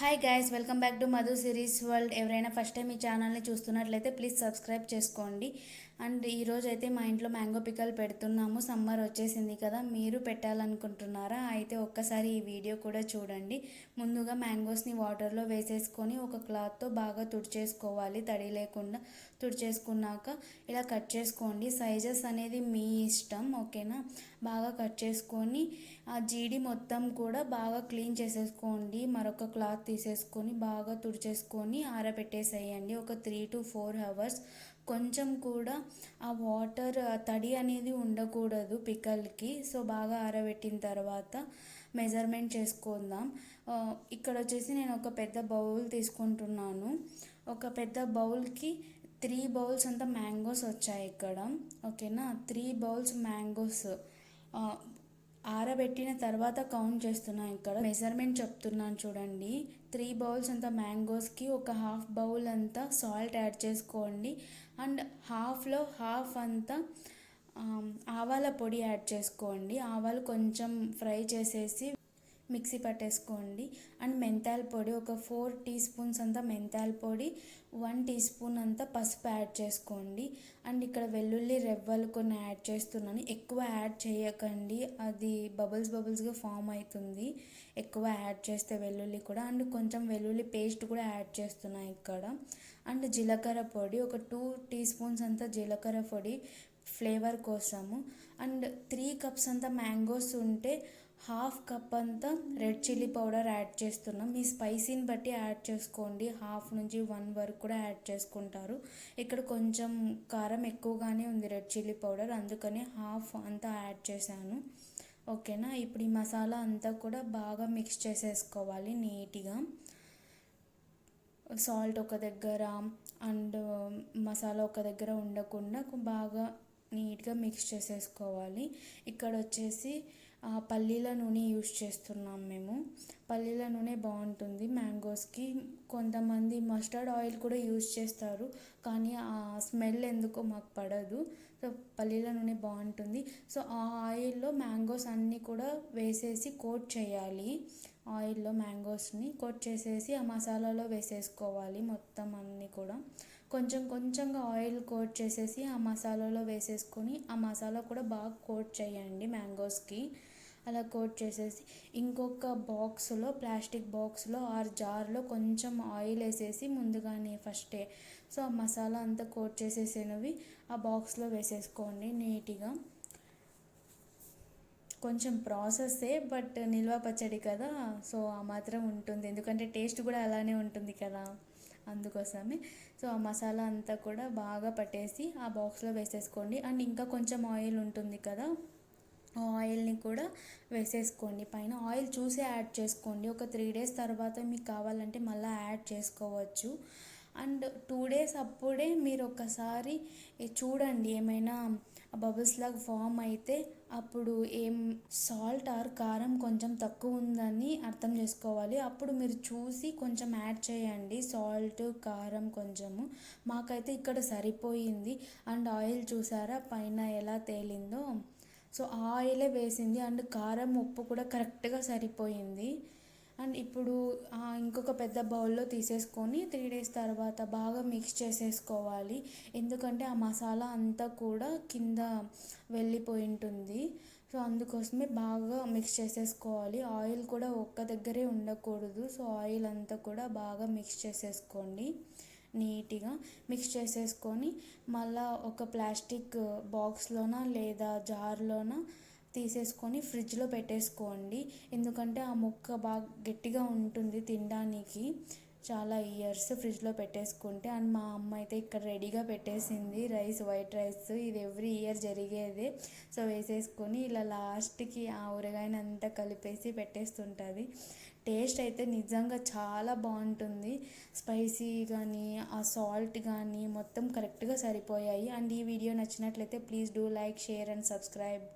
Hi guys, welcome back to Madhu series world. ఎవరైనా first time ఈ ఛానల్ని చూస్తున్నట్లయితే ప్లీజ్ సబ్స్క్రైబ్ చేసుకోండి. అండ్ ఈరోజు అయితే మా ఇంట్లో మ్యాంగో పికల్ పెడుతున్నాము. సమ్మర్ వచ్చేసింది కదా, మీరు పెట్టాలనుకుంటున్నారా? అయితే ఒక్కసారి ఈ వీడియో కూడా చూడండి. ముందుగా మ్యాంగోస్ని వాటర్లో వేసేసుకొని ఒక క్లాత్తో బాగా తుడిచేసుకోవాలి, తడి లేకుండా. తుడిచేసుకున్నాక ఇలా కట్ చేసుకోండి. సైజెస్ అనేది మీ ఇష్టం, ఓకేనా? బాగా కట్ చేసుకొని ఆ జీడి మొత్తం కూడా బాగా క్లీన్ చేసేసుకోండి. మరొక క్లాత్ తీసేసుకొని బాగా తుడిచేసుకొని ఆరబెట్టేసేయండి ఒక 3 to 4 hours. కొంచెం కూడా ఆ వాటర్ తడి అనేది ఉండకూడదు పికల్కి. సో బాగా ఆరబెట్టిన తర్వాత మెజర్మెంట్ చేసుకుందాం. ఇక్కడ వచ్చేసి నేను ఒక పెద్ద బౌల్ తీసుకుంటున్నాను. ఒక పెద్ద బౌల్కి 3 bowls అంత మ్యాంగోస్ వచ్చాయి ఇక్కడ, ఓకేనా? 3 bowls మ్యాంగోస్ ఆరబెట్టిన తర్వాత కౌంట్ చేస్తున్నాను. ఇక్కడ మెజర్మెంట్ చెప్తున్నాను చూడండి. 3 bowls అంత మ్యాంగోస్కి ఒక హాఫ్ బౌల్ అంతా సాల్ట్ యాడ్ చేసుకోండి. అండ్ హాఫ్లో హాఫ్ అంతా ఆవాల పొడి యాడ్ చేసుకోండి. ఆవాలు కొంచెం ఫ్రై చేసేసి మిక్సీ పట్టేసుకోండి. అండ్ మెంతాల పొడి ఒక 4 teaspoons అంతా మెంతాల పొడి, 1 teaspoon అంతా పసుపు యాడ్ చేసుకోండి. అండ్ ఇక్కడ వెల్లుల్లి రెవ్వలు కొన్ని యాడ్ చేస్తున్నాను. ఎక్కువ యాడ్ చేయకండి, అది బబుల్స్గా ఫామ్ అవుతుంది ఎక్కువ యాడ్ చేస్తే వెల్లుల్లి కూడా. అండ్ కొంచెం వెల్లుల్లి పేస్ట్ కూడా యాడ్ చేస్తున్నాను ఇక్కడ. అండ్ జీలకర్ర పొడి ఒక 2 teaspoons అంతా జీలకర్ర పొడి ఫ్లేవర్ కోసము. అండ్ 3 cups అంతా మ్యాంగోస్ ఉంటే హాఫ్ కప్ అంతా రెడ్ చిల్లీ పౌడర్ యాడ్ చేస్తున్నాం. మీ స్పైసీని బట్టి యాడ్ చేసుకోండి. హాఫ్ నుంచి 1 వరకు కూడా యాడ్ చేసుకుంటారు. ఇక్కడ కొంచెం కారం ఎక్కువగానే ఉంది రెడ్ చిల్లీ పౌడర్, అందుకని హాఫ్ అంతా యాడ్ చేశాను, ఓకేనా? ఇప్పుడు ఈ మసాలా అంతా కూడా బాగా మిక్స్ చేసేసుకోవాలి నీట్గా. సాల్ట్ ఒక దగ్గర అండ్ మసాలా ఒక దగ్గర ఉండకుండా బాగా నీట్గా మిక్స్ చేసేసుకోవాలి. ఇక్కడ వచ్చేసి పల్లీల నూనె యూస్ చేస్తున్నాం మేము. పల్లీల నూనె బాగుంటుంది మ్యాంగోస్కి. కొంతమంది మస్టర్డ్ ఆయిల్ కూడా యూస్ చేస్తారు, కానీ ఆ స్మెల్ ఎందుకో మాకు పడదు. సో పల్లీల నూనె బాగుంటుంది. సో ఆ ఆయిల్లో మ్యాంగోస్ అన్నీ కూడా వేసేసి కోట్ చేయాలి. ఆయిల్లో మ్యాంగోస్ని కోట్ చేసేసి ఆ మసాలాలో వేసేసుకోవాలి మొత్తం అన్నీ కూడా. కొంచెంగా ఆయిల్ కోట్ చేసేసి ఆ మసాలాలో వేసేసుకొని ఆ మసాలా కూడా బాగా కోట్ చేయండి మ్యాంగోస్కి. అలా కోట్ చేసేసి ఇంకొక బాక్స్లో, ప్లాస్టిక్ బాక్స్లో ఆర్ జార్లో కొంచెం ఆయిల్ వేసేసి ముందుగానే ఫస్టే సో ఆ మసాలా అంతా కోట్ చేసేసినవి ఆ బాక్స్లో వేసేసుకోండి నీట్గా. కొంచెం ప్రాసెస్సే, బట్ నిల్వ పచ్చడి కదా, సో ఆ మాత్రం ఉంటుంది, ఎందుకంటే టేస్ట్ కూడా అలానే ఉంటుంది కదా, అందుకోసమే. సో ఆ మసాలా అంతా కూడా బాగా పట్టేసి ఆ బాక్స్లో వేసేసుకోండి. అండ్ ఇంకా కొంచెం ఆయిల్ ఉంటుంది కదా, ఆ ఆయిల్ని కూడా వేసేసుకోండి. పైన ఆయిల్ చూసి యాడ్ చేసుకోండి. ఒక 3 days తర్వాత మీకు కావాలంటే మళ్ళీ యాడ్ చేసుకోవచ్చు. అండ్ 2 days అప్పుడే మీరు ఒకసారి చూడండి, ఏమైనా బబుల్స్ లాగా ఫామ్ అయితే అప్పుడు సాల్ట్ ఆర్ కారం కొంచెం తక్కువ ఉందని అర్థం చేసుకోవాలి. అప్పుడు మీరు చూసి కొంచెం యాడ్ చేయండి, సాల్ట్ కారం కొంచెము. మాకైతే ఇక్కడ సరిపోయింది. అండ్ ఆయిల్ చూసారా పైన ఎలా తేలిందో, సో ఆయిలే వేసింది. అండ్ కారం ఉప్పు కూడా కరెక్ట్గా సరిపోయింది. అండ్ ఇప్పుడు ఇంకొక పెద్ద బౌల్లో తీసేసుకొని 3 days తర్వాత బాగా మిక్స్ చేసేసుకోవాలి, ఎందుకంటే ఆ మసాలా అంతా కూడా కింద వెళ్ళిపోయి ఉంటుంది. సో అందుకోసమే బాగా మిక్స్ చేసేసుకోవాలి. ఆయిల్ కూడా ఒక్క దగ్గరే ఉండకూడదు. సో ఆయిల్ అంతా కూడా బాగా మిక్స్ చేసేసుకోండి నీట్గా. మిక్స్ చేసేసుకొని మళ్ళీ ఒక ప్లాస్టిక్ బాక్స్లోన లేదా జార్లోన తీసేసుకొని ఫ్రిడ్జ్లో పెట్టేసుకోండి, ఎందుకంటే ఆ ముక్క బాగా గట్టిగా ఉంటుంది తినడానికి చాలా ఇయర్స్ ఫ్రిడ్జ్లో పెట్టేసుకుంటే. అండ్ మా అమ్మ అయితే ఇక్కడ రెడీగా పెట్టేసింది రైస్, వైట్ రైస్, ఇది ఎవ్రీ ఇయర్ జరిగేదే. సో వేసేసుకొని ఇలా లాస్ట్కి ఆ ఊరగాయనంతా కలిపేసి పెట్టేస్తుంటుంది. టేస్ట్ అయితే నిజంగా చాలా బాగుంటుంది. స్పైసీ కానీ ఆ సాల్ట్ కానీ మొత్తం కరెక్ట్గా సరిపోయాయి. అండ్ ఈ వీడియో నచ్చినట్లయితే please do like, share and subscribe.